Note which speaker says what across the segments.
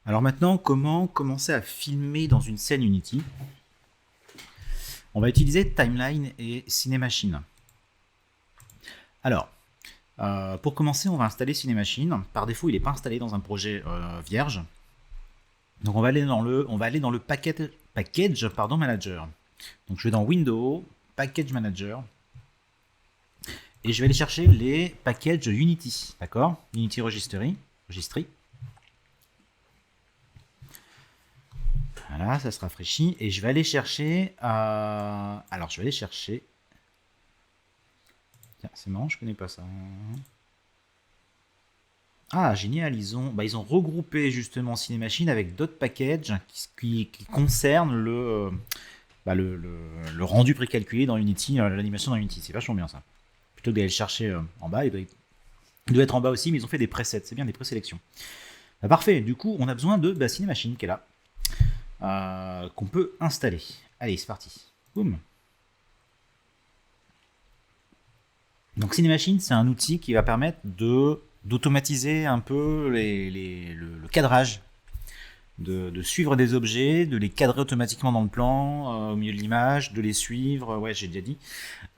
Speaker 1: Alors maintenant, comment commencer à filmer dans une scène Unity? On va utiliser Timeline et Cinemachine. Alors, pour commencer, on va installer Cinemachine. Par défaut, il n'est pas installé dans un projet vierge. Donc on va aller dans le package manager. Donc je vais dans Windows, Package Manager, et je vais aller chercher les packages Unity, d'accord? Unity Registry. Voilà, ça se rafraîchit. Et je vais aller chercher... Alors, je vais aller chercher... Tiens, c'est marrant, je connais pas ça. Ah, génial, ils ont regroupé justement Cinemachine avec d'autres packages qui concernent le rendu précalculé dans Unity, l'animation dans Unity. C'est vachement bien ça. Plutôt que d'aller le chercher en bas, il doit être en bas aussi, mais ils ont fait des presets, c'est bien, des présélections. Bah, parfait, du coup, on a besoin de Cinemachine qui est là. Qu'on peut installer. Allez, c'est parti. Boum. Donc Cinemachine, c'est un outil qui va permettre d'automatiser un peu le cadrage, de suivre des objets, de les cadrer automatiquement dans le plan, au milieu de l'image, de les suivre, ouais, j'ai déjà dit,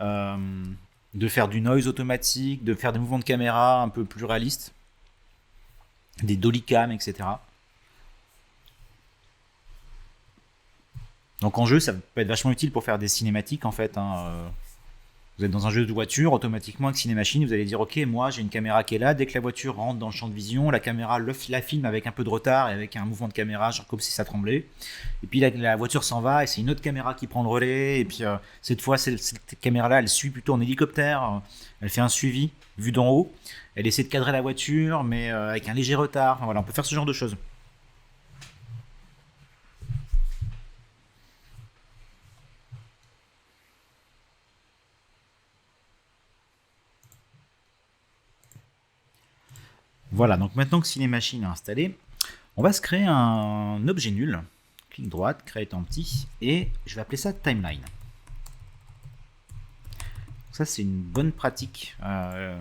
Speaker 1: de faire du noise automatique, de faire des mouvements de caméra un peu plus réalistes, des dollycam, etc. Donc en jeu, ça peut être vachement utile pour faire des cinématiques en fait. Vous êtes dans un jeu de voiture, automatiquement avec Cinemachine, vous allez dire ok, moi j'ai une caméra qui est là, dès que la voiture rentre dans le champ de vision, la caméra la filme avec un peu de retard et avec un mouvement de caméra, genre comme si ça tremblait. Et puis la voiture s'en va et c'est une autre caméra qui prend le relais. Et puis cette fois, cette caméra-là, elle suit plutôt en hélicoptère, elle fait un suivi vu d'en haut. Elle essaie de cadrer la voiture, mais avec un léger retard. Enfin, voilà, on peut faire ce genre de choses. Voilà, donc maintenant que Cinemachine est installé, on va se créer un objet nul. Clic droite, create empty, et je vais appeler ça timeline. Ça, c'est une bonne pratique. On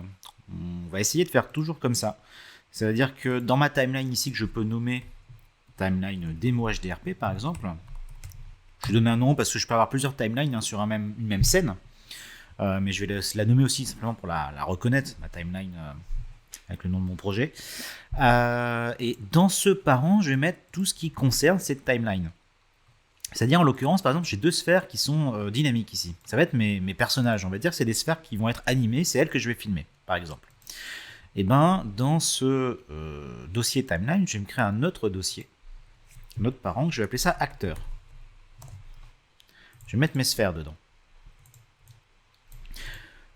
Speaker 1: va essayer de faire toujours comme ça. Ça veut dire que dans ma timeline ici, que je peux nommer timeline démo HDRP par exemple, je donne un nom parce que je peux avoir plusieurs timelines sur une même scène, mais je vais la nommer aussi simplement pour la reconnaître, ma timeline avec le nom de mon projet. Et dans ce parent, je vais mettre tout ce qui concerne cette timeline. C'est-à-dire, en l'occurrence, par exemple, j'ai deux sphères qui sont dynamiques ici. Ça va être mes personnages. On va dire que c'est des sphères qui vont être animées. C'est elles que je vais filmer, par exemple. Et ben, dans ce dossier timeline, je vais me créer un autre dossier, un autre parent, que je vais appeler ça acteur. Je vais mettre mes sphères dedans.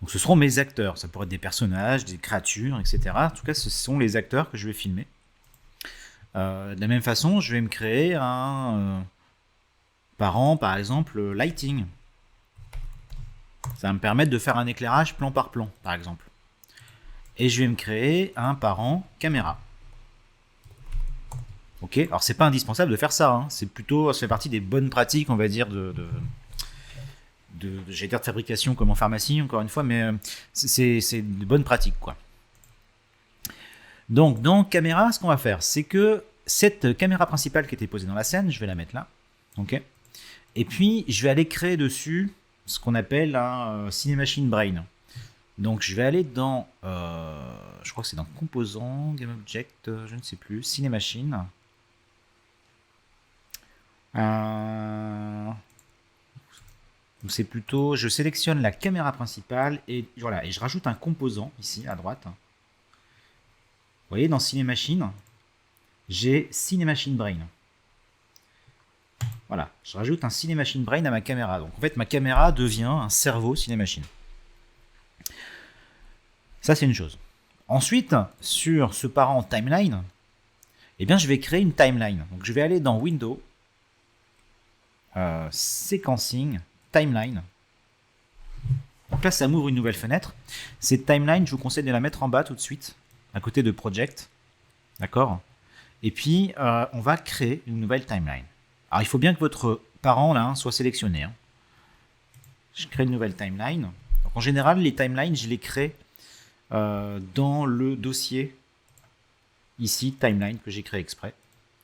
Speaker 1: Donc ce seront mes acteurs. Ça pourrait être des personnages, des créatures, etc. En tout cas, ce sont les acteurs que je vais filmer. De la même façon, je vais me créer un parent, par exemple, lighting. Ça va me permettre de faire un éclairage plan par plan, par exemple. Et je vais me créer un parent caméra. Ok, alors c'est pas indispensable de faire ça, hein. Ça fait partie des bonnes pratiques, on va dire, j'allais dire de fabrication comme en pharmacie, encore une fois, mais c'est de bonnes pratiques, quoi. Donc dans caméra, ce qu'on va faire, c'est que cette caméra principale qui était posée dans la scène, je vais la mettre là, ok. Et puis je vais aller créer dessus ce qu'on appelle un Cinemachine Brain. Donc je vais aller dans, je crois que c'est dans Composant, Game Object, je ne sais plus, Cinemachine. C'est plutôt, je sélectionne la caméra principale et voilà, et je rajoute un composant ici à droite. Vous voyez, dans Cinemachine, j'ai Cinemachine Brain. Voilà, je rajoute un Cinemachine Brain à ma caméra. Donc en fait, ma caméra devient un cerveau Cinemachine. Ça, c'est une chose. Ensuite, sur ce parent timeline, eh bien, je vais créer une timeline. Donc je vais aller dans Windows, Sequencing, Timeline. Donc là, ça m'ouvre une nouvelle fenêtre. Cette timeline, je vous conseille de la mettre en bas tout de suite, à côté de Project. D'accord. Et puis, on va créer une nouvelle timeline. Alors, il faut bien que votre parent là soit sélectionné. Je crée une nouvelle timeline. Donc, en général, les timelines, je les crée dans le dossier ici, timeline, que j'ai créé exprès.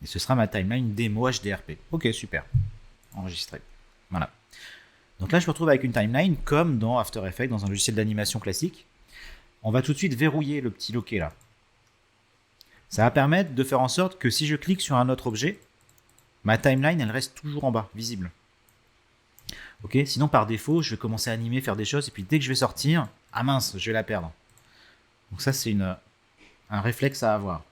Speaker 1: Et ce sera ma timeline démo HDRP. Ok, super. Enregistré. Voilà. Donc là, je me retrouve avec une timeline comme dans After Effects, dans un logiciel d'animation classique. On va tout de suite verrouiller le petit loquet là. Ça va permettre de faire en sorte que si je clique sur un autre objet, ma timeline, elle reste toujours en bas, visible. Ok, sinon par défaut, je vais commencer à animer, faire des choses, et puis dès que je vais sortir, ah mince, je vais la perdre. Donc ça, c'est un réflexe à avoir.